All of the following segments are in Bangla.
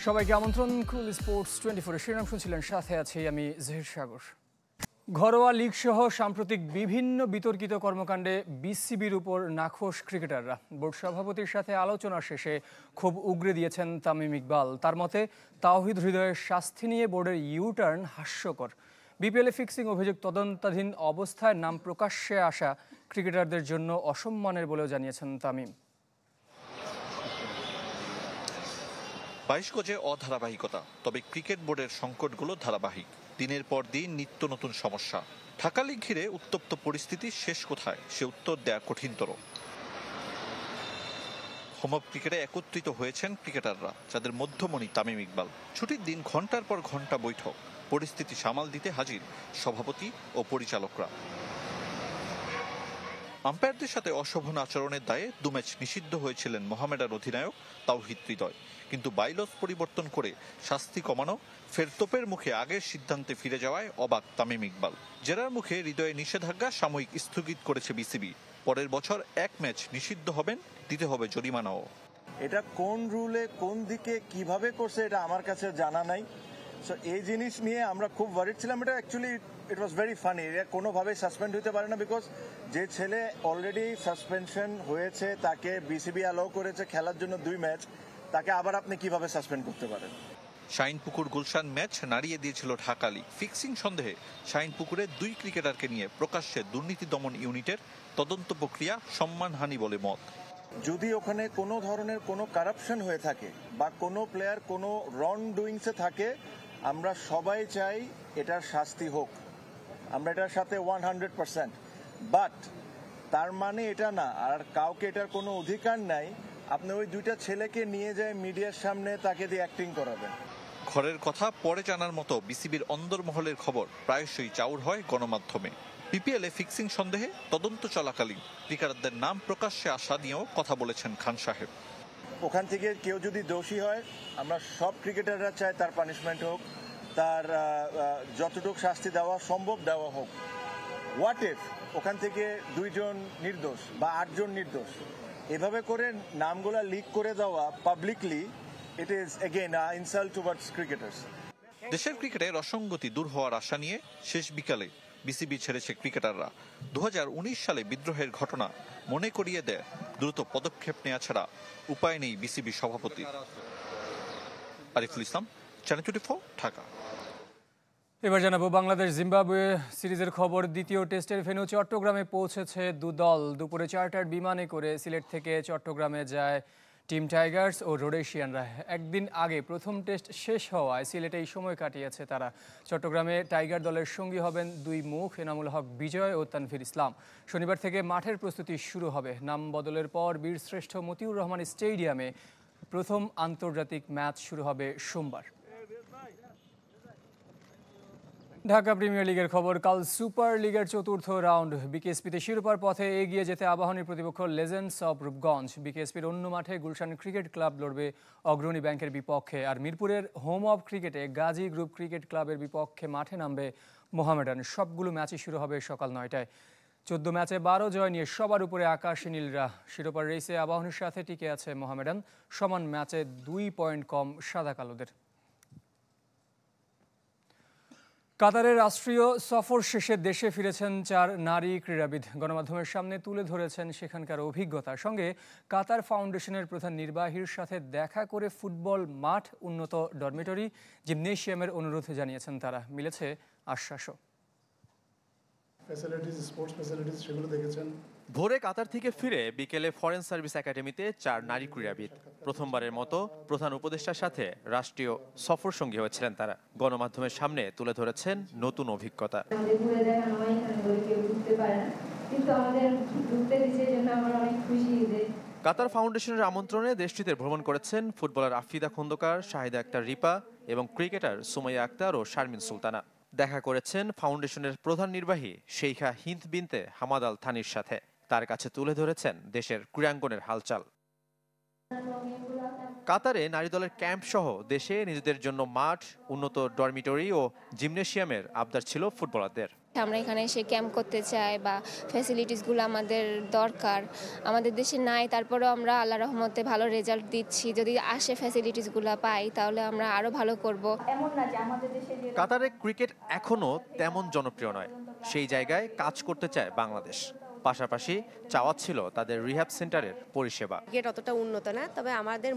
সবাইকে আমন্ত্রণ কুল স্পোর্টস 24 এর শিরোনাম শুনছিলেন, সাথে আছি আমি জহির সাগর। ঘরোয়া লীগ সহ সাম্প্রতিক বিভিন্ন বিতর্কিত কর্মকাণ্ডে বিসিবির উপর নাখোশ ক্রিকেটাররা। বোর্ড সভাপতির সাথে আলোচনা শেষে খুব উগরে দিয়েছেন তামিম ইকবাল। তার মতে তাওহিদ হৃদয়ের শাস্তি নিয়ে বোর্ডের ইউটার্ন হাস্যকর। বিপিএলে ফিক্সিং অভিযোগ তদন্তাধীন অবস্থায় নাম প্রকাশ্যে আসা ক্রিকেটারদের জন্য অসম্মানের বলেও জানিয়েছেন তামিম। 22 গজে অধারাবাহিকতা, তবে ক্রিকেট বোর্ডের সংকটগুলো ধারাবাহিক। দিনের পর দিন নিত্য নতুন সমস্যা। ঢাকা লিগ ঘিরে উত্তপ্ত পরিস্থিতি শেষ কোথায়, সে উত্তর দেয়া কঠিনতর। হোম অফ ক্রিকেটে একত্রিত হয়েছেন ক্রিকেটাররা, যাদের মধ্যমণি তামিম ইকবাল। ছুটির দিন ঘন্টার পর ঘন্টা বৈঠক, পরিস্থিতি সামাল দিতে হাজির সভাপতি ও পরিচালকরা। আম্পায়ারদের সাথে অশোভন আচরণের দায়ে 2 ম্যাচ নিষিদ্ধ হয়েছিলেন মোহামেডান অধিনায়ক তাওহিদ হৃদয়, কিন্তু বাইলস পরিবর্তন করে শাস্তি কমানো, ফের তোপের মুখে আগের সিদ্ধান্তে ফিরে যাওয়ায় অবাক তামিম ইকবাল। জেরার মুখে হৃদয়ে নিষেধাজ্ঞা সাময়িক স্থগিত করেছে বিসিবি। পরের বছর 1 ম্যাচ নিষিদ্ধ হবেন, দিতে হবে জরিমানাও। এটা কোন রুলে কোন দিকে কিভাবে করছে এটা আমার কাছে জানা নাই। সো এই জিনিস নিয়ে আমরা খুব ওয়ারিড ছিলাম। এটা actually it was very funny. এটা কোনোভাবেই সাসপেন্ড হতে পারে না, বিকজ যে ছেলে অলরেডি সাসপেনশন হয়েছে, তাকে বিসিবি অ্যালাউ করেছে খেলার জন্য 2 ম্যাচ, তাকে আবার আপনি কিভাবে সাসপেন্ড করতে পারেন? শাহিনপুকুর গুলশান ম্যাচ নাড়িয়ে দিয়েছিল ঢাকা লিগ। ফিক্সিং সন্দেহে শাহিনপুকুরে 2 ক্রিকেটারকে নিয়ে প্রকাশ্যে দুর্নীতি দমন ইউনিটের তদন্ত প্রক্রিয়া সম্মানহানি বলে মত। যদি ওখানে কোনো ধরনের কোনো কারাপশন হয়ে থাকে বা কোনো প্লেয়ার কোনো রং ডুইংসে থাকে, আমরা সবাই চাই এটার শাস্তি হোক, আমরা এটার সাথে 100%। বাট তার মানে এটা না আর কাউকে এটার কোনো অধিকার নাই আপনি ওই 2টা ছেলেকে নিয়ে যায় মিডিয়ার সামনে তাকে দিয়ে অ্যাক্টিং করাবেন। ঘরের কথা পরে জানার মতো বিসিবির অন্দরমহলের খবর প্রায়শই চাউর হয় গণমাধ্যমে। বিপিএলে ফিক্সিং সন্দেহে তদন্ত চলাকালীন ক্রিকেটারদের নাম প্রকাশ্যে আসা নিয়েও কথা বলেছেন খান সাহেব। ওখান থেকে কেউ যদি দোষী হয়, আমরা সব ক্রিকেটাররা চাই তার পানিশমেন্ট হোক, তার যতটুকু শাস্তি দেওয়া সম্ভব দেওয়া হোক। হোয়াট ইফ ওখান থেকে 2 জন নির্দোষ বা 8 জন নির্দোষ, এভাবে করে নামগুলা লিক করে দেওয়া publicly, it is again insult towards cricketers. দেশের ক্রিকেটের অসঙ্গতি দূর হওয়ার আশা নিয়ে শেষ বিকালে বিসিবি ছেড়েছে ক্রিকেটাররা। 2019 সালে বিদ্রোহের ঘটনা মনে করিয়ে দেয় দ্রুত পদক্ষেপ নেওয়া ছাড়া উপায় নেই বিসিবি সভাপতি। আরিফুল ইসলাম, চ্যানেল 24, ঢাকা। এবার জানাবো বাংলাদেশ জিম্বাবুয়ে সিরিজের খবর। দ্বিতীয় টেস্টের ভেন্যু চট্টগ্রামে পৌঁছেছে 2 দল। দুপুরে চার্টার্ড বিমানে করে সিলেট থেকে চট্টগ্রামে যায় টিম টাইগার্স ও রোডেশিয়ানরা। একদিন আগে প্রথম টেস্ট শেষ হওয়ায় সিলেটেই সময় কাটিয়েছে তারা। চট্টগ্রামে টাইগার দলের সঙ্গী হবেন 2 মুখ, এনামুল হক বিজয় ও তানভীর ইসলাম। শনিবার থেকে মাঠের প্রস্তুতি শুরু হবে। নাম বদলের পর বীরশ্রেষ্ঠ মতিউর রহমান স্টেডিয়ামে প্রথম আন্তর্জাতিক ম্যাচ শুরু হবে সোমবার। ঢাকা প্রিমিয়ার লিগের খবর। কাল সুপার লিগের 4র্থ রাউন্ড। বিকেএসপিতে শিরোপার পথে এগিয়ে যেতে আবাহনীর প্রতিপক্ষ লেজেন্ডস অব রূপগঞ্জ। বিকেএসপির অন্য মাঠে গুলশান ক্রিকেট ক্লাব লড়বে অগ্রণী ব্যাংকের বিপক্ষে। আর মিরপুরের হোম অব ক্রিকেটে গাজী গ্রুপ ক্রিকেট ক্লাবের বিপক্ষে মাঠে নামবে মোহামেডান। সবগুলো ম্যাচই শুরু হবে সকাল 9টায়। 14 ম্যাচে 12 জয় নিয়ে সবার উপরে আকাশী নীলরা। শিরোপার রেসে আবাহনীর সাথে টিকে আছে মোহামেডান। সমান ম্যাচে 2 পয়েন্ট কম সাদা কালোদের। কাতারের রাষ্ট্রীয় সফর শেষে দেশে ফিরেছেন 4 নারী ক্রীড়াবিদ। গণমাধ্যমের সামনে তুলে ধরেছেন সেখানকার অভিজ্ঞতা। সঙ্গে কাতার ফাউন্ডেশনের প্রধান নির্বাহীর সাথে দেখা করে ফুটবল মাঠ, উন্নত ডরমিটরি, জিমনেশিয়ামের অনুরোধ জানিয়েছেন তারা। মিলেছে আশ্বাসও। ভোরে কাতার থেকে ফিরে বিকেলে ফরেন সার্ভিস একাডেমিতে 4 নারী ক্রীড়াবিদ। প্রথমবারের মতো প্রধান উপদেষ্টার সাথে রাষ্ট্রীয় সফর সঙ্গী হয়েছিলেন তারা। গণমাধ্যমের সামনে তুলে ধরেছেন নতুন অভিজ্ঞতা। কাতার ফাউন্ডেশনের আমন্ত্রণে দেশটিতে ভ্রমণ করেছেন ফুটবলার আফিদা খন্দকার, শাহিদা আক্তার রিপা এবং ক্রিকেটার সুমাইয়া আক্তার ও শারমিন সুলতানা। দেখা করেছেন ফাউন্ডেশনের প্রধান নির্বাহী শেইখা হিন্দ বিনতে হামাদ আল থানির সাথে। তার কাছে তুলে ধরেছেন দেশের ক্রীড়াঙ্গনের হালচাল। কাতারে নারী দলের ক্যাম্প সহ দেশে নিজেদের জন্য মাঠ, উন্নত ডরমিটরি ও জিমনেশিয়ামের আবদার ছিল ফুটবলারদের। আমরা এখানে এসে ক্যাম্প করতে চাই বা ফ্যাসিলিটিসগুলো আমাদের দরকার, আমাদের দেশে নাই, তারপরেও আমরা আল্লাহ রহমতে ভালো রেজাল্ট দিচ্ছি। যদি আসে ফ্যাসিলিটিসগুলো পাই তাহলে আমরা আরও ভালো করব। কাতারে ক্রিকেট এখনো তেমন জনপ্রিয় নয়, সেই জায়গায় কাজ করতে চায় বাংলাদেশ। পাশাপাশি চাওয়া ছিল তাদের রিহ্যাব সেন্টারের পরিষেবা। ক্রিকেট অতটা উন্নত না, তবে আমাদের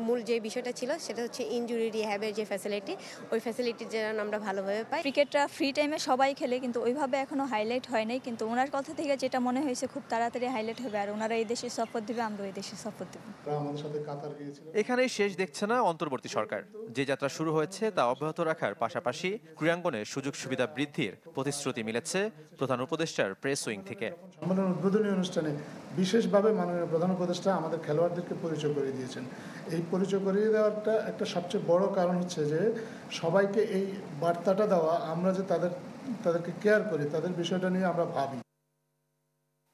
মূল যে বিষয়টা ছিল সেটা হচ্ছে ইনজুরি রিহ্যাবের যে ফ্যাসিলিটি, ওই ফ্যাসিলিটি যেন আমরা ভালোভাবে পাই। ক্রিকেটটা ফ্রি টাইমে সবাই খেলে, কিন্তু ওইভাবে এখনো হাইলাইট হয় নাই। কিন্তু ওনার কথা থেকে যেটা মনে হয়েছে খুব তাড়াতাড়ি হাইলাইট হবে, আর ওনারা এই দেশে সফর দিবে, আমরা এই দেশে সফর দেব। এখানেই শেষ দেখছে না অন্তর্বর্তী সরকার। যে যাত্রা শুরু হয়েছে তা অব্যাহত রাখার পাশাপাশি ক্রীড়াঙ্গনে সুযোগ সুবিধা বৃদ্ধির প্রতিশ্রুতি মিলেছে প্রধান উপদেষ্টার প্রেস উইং থেকে। সম্মেলন উদ্বোধনী অনুষ্ঠানে বিশেষভাবে মাননীয় প্রধান উপদেষ্টা আমাদের খেলোয়াড়দেরকে পরিচয় করিয়ে দিয়েছেন। এই পরিচয় করিয়ে দেওয়ারটা একটা সবচেয়ে বড় কারণ হচ্ছে যে সবাইকে এই বার্তাটা দেওয়া, আমরা যে তাদেরকে কেয়ার করি, তাদের বিষয়টা নিয়ে আমরা ভাবি।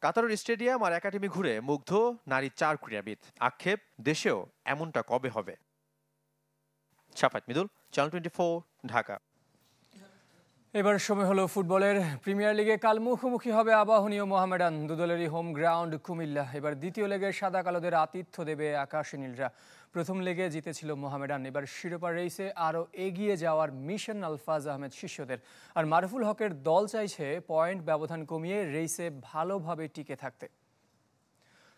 কাতারের স্টেডিয়াম আর একাডেমি ঘুরে মুগ্ধ নারী 4 ক্রীড়াবিদ। আক্ষেপ, দেশেও এমনটা কবে হবে? শাফাত মিদুল, চ্যানেল 24, ঢাকা। এবার সময় হলো ফুটবলের। প্রিমিয়ার লিগে কাল মুখোমুখি হবে আবাহনী ও মোহামেডান। দুদলেরই হোম গ্রাউন্ড কুমিল্লা। এবার দ্বিতীয় লেগে সাদা কালোদের আতিথ্য দেবে আকাশী নীলরা। প্রথম লেগে জিতেছিল মোহামেডান। এবার শিরোপা রেসে আরও এগিয়ে যাওয়ার মিশন আলফাজ আহমেদ শিষ্যদের। আর মারুফুল হকের দল চাইছে পয়েন্ট ব্যবধান কমিয়ে রেসে ভালোভাবে টিকে থাকতে।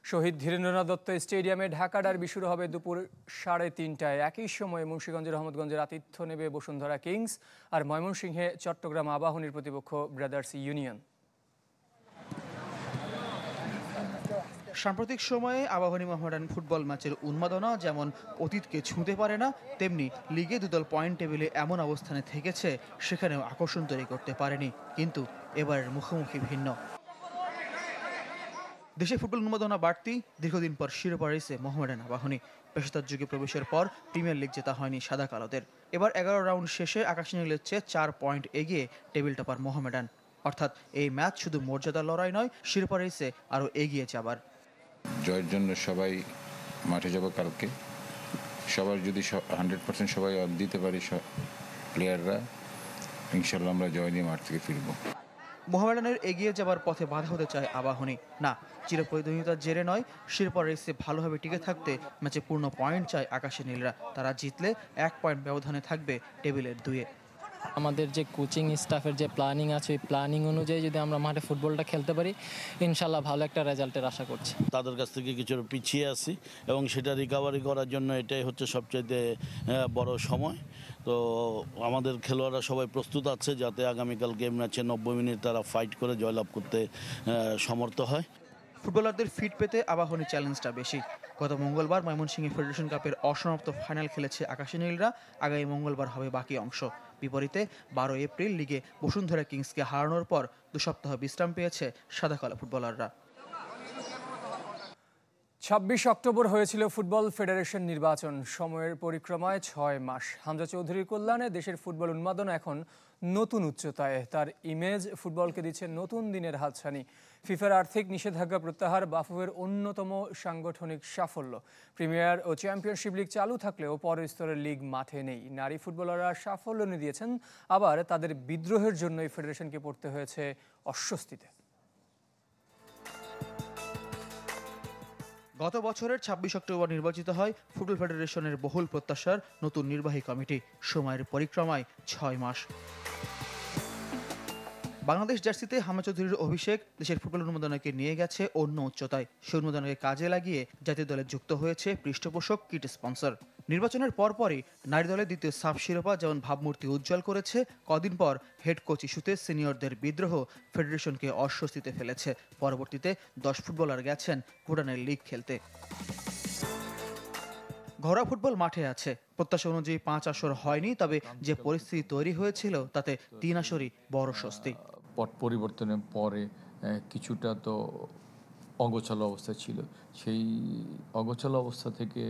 শহীদ ধীরেন্দ্রনাথ দত্ত স্টেডিয়ামে ঢাকা ডার্বি শুরু হবে দুপুর 3:30টায়। একই সময়ে মুন্সিগঞ্জের রহমতগঞ্জের আতিথ্য নেবে বসুন্ধরা কিংস, আর ময়মনসিংহে চট্টগ্রাম আবাহনীর প্রতিপক্ষ ব্রাদার্স ইউনিয়ন। সাম্প্রতিক সময়ে আবাহনী মোহামেডান ফুটবল ম্যাচের উন্মাদনা যেমন অতীতকে ছুঁতে পারে না, তেমনি লিগে দুদল পয়েন্ট টেবিলে এমন অবস্থানে থেকেছে সেখানেও আকর্ষণ তৈরি করতে পারেনি। কিন্তু এবারের মুখোমুখি ভিন্ন। দেশে ফুটবল উন্মাদনা বাড়তি, দীর্ঘদিন পর শিরোপা রেসে মোহামেডান আবাহনী। পেশাদার যুগে প্রবেশের পর প্রিমিয়ার লিগ জেতা হয়নি সাদা কালোদের। এবার 11 রাউন্ড শেষে আকাশী নীলের চেয়ে 4 পয়েন্ট এগিয়ে টেবিল টপার মোহামেডান। অর্থাৎ এই ম্যাচ শুধু মর্যাদার লড়াই নয়, শিরোপা রেসে আরও এগিয়ে যাবার। জয়ের জন্য সবাই মাঠে যাব কালকে। সবার যদি 100% সবাই দিতে পারি প্লেয়াররা, ইনশাল্লাহ আমরা জয় নিয়ে মাঠ থেকে ফিরব। মোহামেডানের এগিয়ে যাবার পথে বাধা হতে চায় আবাহনী না, চিরপ্রয়োজনীয়তার জেরে নয়, শিরোপা রেসে ভালোভাবে টিকে থাকতে ম্যাচে পূর্ণ পয়েন্ট চায় আকাশী নীলরা। তারা জিতলে 1 পয়েন্ট ব্যবধানে থাকবে টেবিলের 2-এ। আমাদের যে কোচিং স্টাফের যে প্ল্যানিং আছে, ওই প্ল্যানিং অনুযায়ী যদি আমরা মাঠে ফুটবলটা খেলতে পারি, ইনশাল্লাহ ভালো একটা রেজাল্টের আশা করছি। তাদের কাছ থেকে কিছু পিছিয়ে আসি এবং সেটা রিকভারি করার জন্য এটাই হচ্ছে সবচাইতে বড় সময়। তো আমাদের খেলোয়াড়রা সবাই প্রস্তুত আছে যাতে আগামীকাল গেম ম্যাচে 90 মিনিট তারা ফাইট করে জয়লাভ করতে সমর্থ হয়। ফুটবলারদের ফিট পেতে আবাহনী চ্যালেঞ্জটা বেশি। গত মঙ্গলবার ময়মনসিংহে ফেডারেশন কাপের অসমাপ্ত ফাইনাল খেলেছে আকাশী নীলরা। আগামী মঙ্গলবার হবে বাকি অংশ। বিপরীতে 12 এপ্রিল লিগে বসুন্ধরা কিংসকে হারানোর পর 2 সপ্তাহ বিশ্রাম পেয়েছে সাদা কালো ফুটবলাররা। 26 অক্টোবর হয়েছিল ফুটবল ফেডারেশন নির্বাচন। সময়ের পরিক্রমায় 6 মাস। হামজা চৌধুরীর কল্যাণে দেশের ফুটবল উন্মাদনা এখন নতুন উচ্চতায়। তার ইমেজ ফুটবলকে দিচ্ছে নতুন দিনের হাতছানি। ফিফার আর্থিক নিষেধাজ্ঞা প্রত্যাহার বাফুফের অন্যতম সাংগঠনিক সাফল্য। প্রিমিয়ার ও চ্যাম্পিয়নশিপ লিগ চালু থাকলেও পরের স্তরের লিগ মাঠে নেই। নারী ফুটবলাররা সাফল্য এনে দিয়েছেন, আবার তাদের বিদ্রোহের জন্যই ফেডারেশনকে পড়তে হয়েছে অস্বস্তিতে। গত বছরের 26 অক্টোবর নির্বাচিত হয় ফুটবল ফেডারেশনের বহুল প্রত্যাশার নতুন নির্বাহী কমিটি। সময়ের পরিক্রমায় 6 মাস। বাংলাদেশ জার্সিতে হামজা চৌধুরীর অভিষেক দেশের ফুটবল উন্মাদনাকে নিয়ে গেছে অন্য উচ্চতায়। সেই উন্মাদনাকে কাজে লাগিয়ে জাতীয় দলে যুক্ত হয়েছে পৃষ্ঠপোষক, কিট স্পন্সর। নির্বাচনের পরপরই নারী দলের দ্বিতীয় সাফ শিরোপা যেমন ভাবমূর্তি উজ্জ্বল করেছে, কদিন পর হেড কোচ ইস্যুতে সিনিয়রদের বিদ্রোহ ফেডারেশনকে অস্বস্তিতে ফেলেছে। পরবর্তীতে 10 ফুটবলার গেছেন ভুটানের লিগ খেলতে। ঘরোয়া ফুটবল মাঠে আছে, প্রত্যাশা অনুযায়ী 5 আসর হয়নি, তবে যে পরিস্থিতি তৈরি হয়েছিল তাতে 3 আসরই বড় স্বস্তি। পট পরিবর্তনের পরে কিছুটা তো অগোছালো অবস্থা ছিল। সেই অগোছালো অবস্থা থেকে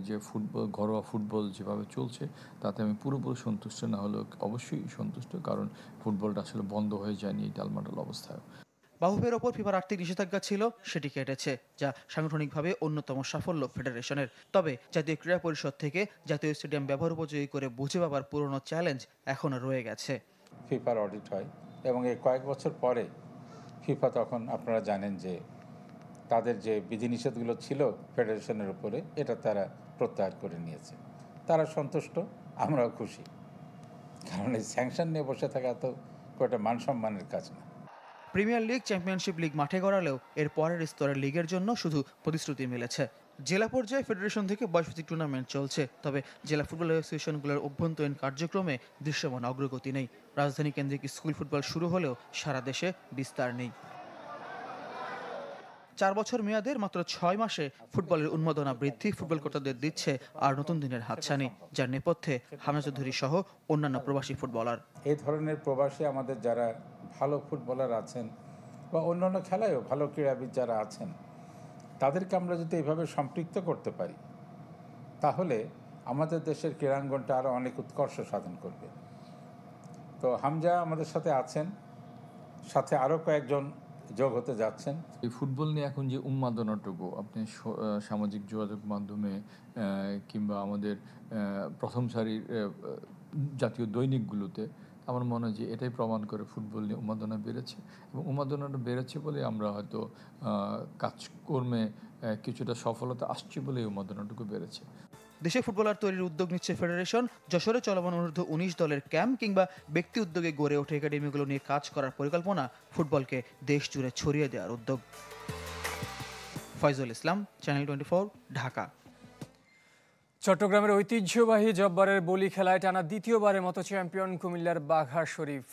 যে ফুটবল, ঘরোয়া ফুটবল যেভাবে চলছে তাতে আমি পুরোপুরি সন্তুষ্ট না হলেও অবশ্যই সন্তুষ্ট, কারণ ফুটবলটা আসলে বন্ধ হয়ে যায়নি এই টালমাটাল অবস্থায়। বাফুফের ওপর ফিফার আর্থিক নিষেধাজ্ঞা ছিল, সেটি কেটেছে, যা সাংগঠনিকভাবে অন্যতম সাফল্য ফেডারেশনের। তবে জাতীয় ক্রীড়া পরিষদ থেকে জাতীয় স্টেডিয়াম ব্যবহার উপযোগী করে বুঝে পাবার পুরনো চ্যালেঞ্জ এখনও রয়ে গেছে। ফিফার অডিট হয় এবং এই কয়েক বছর পরে ফিফা তখন আপনারা জানেন যে তাদের যে বিধিনিষেধগুলো ছিল ফেডারেশনের উপরে এটা তারা প্রত্যাহার করে নিয়েছে। তারা সন্তুষ্ট, আমরাও খুশি, কারণ এই স্যাংশন নিয়ে বসে থাকা তো একটা মান সম্মানের কাজ না। প্রিমিয়ার লিগ, চ্যাম্পিয়নশিপ লিগ মাঠে গড়ালেও এর পরের স্তরের লিগের জন্য শুধু প্রতিশ্রুতি মিলেছে। জেলা পর্যায়ে ফেডারেশন থেকে বয়সভিত্তিক টুর্নামেন্ট চলছে, তবে জেলা ফুটবল অ্যাসোসিয়েশনগুলোর অভ্যন্তরীণ কার্যক্রমে দৃশ্যমান অগ্রগতি নেই। রাজধানী কেন্দ্রিক স্কুল ফুটবল শুরু হলেও সারা দেশে বিস্তার নেই। 4 বছর মেয়াদের মাত্র 6 মাসে ফুটবলের উন্মাদনা বৃদ্ধি ফুটবল কর্তাদের দিচ্ছে আর নতুন দিনের হাতছানি, যার নেপথ্যে হামজা চৌধুরী সহ অন্যান্য প্রবাসী ফুটবলার। এই ধরনের প্রবাসী আমাদের যারা ভালো ফুটবলার আছেন বা অন্যান্য খেলায়ও ভালো ক্রীড়াবিদ যারা আছেন, তাদেরকে আমরা যদি এইভাবে সম্পৃক্ত করতে পারি তাহলে আমাদের দেশের ক্রীড়াঙ্গনটা আরও অনেক উৎকর্ষ সাধন করবে। তো হামজা আমাদের সাথে আছেন, সাথে আরও কয়েকজন যোগ হতে যাচ্ছেন। এই ফুটবল নিয়ে এখন যে উন্মাদনাটুকু আপনি সামাজিক যোগাযোগ মাধ্যমে কিংবা আমাদের প্রথম সারির জাতীয় দৈনিকগুলোতে, আমার মনে হয় যে এটাই প্রমাণ করে ফুটবল নিয়ে উন্মাদনা বেড়েছে এবং উন্মাদনাটা বেড়েছে বলে আমরা হয়তো কাজকর্মে কিছুটা সফলতা আসছে বলে এই উন্মাদনাটুকু বেড়েছে। দেশে ফুটবলার তৈরির উদ্যোগ নিচ্ছে ফেডারেশন। যশোরে চলমান অনূর্ধ্ব 19 দলের ক্যাম্প কিংবা ব্যক্তি উদ্যোগে গড়ে ওঠে একাডেমিগুলো নিয়ে কাজ করার পরিকল্পনা, ফুটবলকে দেশ জুড়ে ছড়িয়ে দেওয়ার উদ্যোগ। ফয়জুল ইসলাম, চ্যানেল 24, ঢাকা। চট্টগ্রামের ঐতিহ্যবাহী জব্বারের বলি খেলায় টানা দ্বিতীয়বারের মতো চ্যাম্পিয়ন কুমিল্লার বাঘা শরীফ।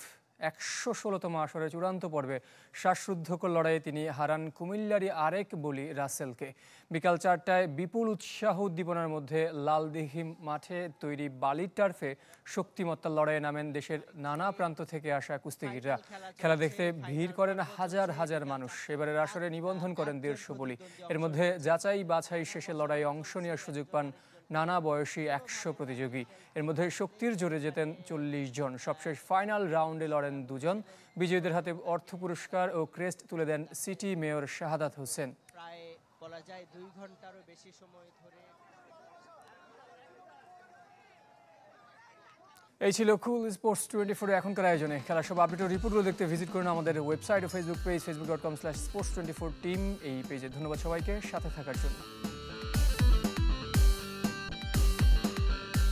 116তম আসরের চূড়ান্ত পর্বে শ্বাসরুদ্ধকর লড়াইয়ে তিনি হারান কুমিল্লারই আরেক বলি রাসেলকে। বিকাল 4টায় বিপুল উৎসাহ উদ্দীপনার মধ্যে লালদিঘি মাঠে তৈরি বালির টার্ফে শক্তিমত্তার লড়াইয়ে নামেন দেশের নানা প্রান্ত থেকে আসা কুস্তিগিররা। খেলা দেখতে ভিড় করেন হাজার হাজার মানুষ। এবারের আসরে নিবন্ধন করেন 150 বলি। এর মধ্যে যাচাই বাছাই শেষে লড়াইয়ে অংশ নেওয়ার সুযোগ পান নানা বয়সী 100 প্রতিযোগী। এর মধ্যে শক্তির জোরে যেতেন 40 জন। সবশেষ ফাইনাল রাউন্ডে লড়েন 2 জন। বিজয়ীদের হাতে অর্থ পুরস্কার ও ক্রেস্ট তুলে দেন সিটি মেয়র শাহাদাত হোসেন। প্রায় বলা যায় 2 ঘন্টারও বেশি সময় ধরে। এই ছিল কুল স্পোর্টস 24 এখনকার আয়োজনে। খেলার সব আপডেট ও রিপোর্টগুলো দেখতে ভিজিট করুন আমাদের ওয়েবসাইট ও ফেসবুক পেজ facebook.com/sports24 টিম। এই পেজে ধন্যবাদ সবাইকে সাথে থাকার জন্য।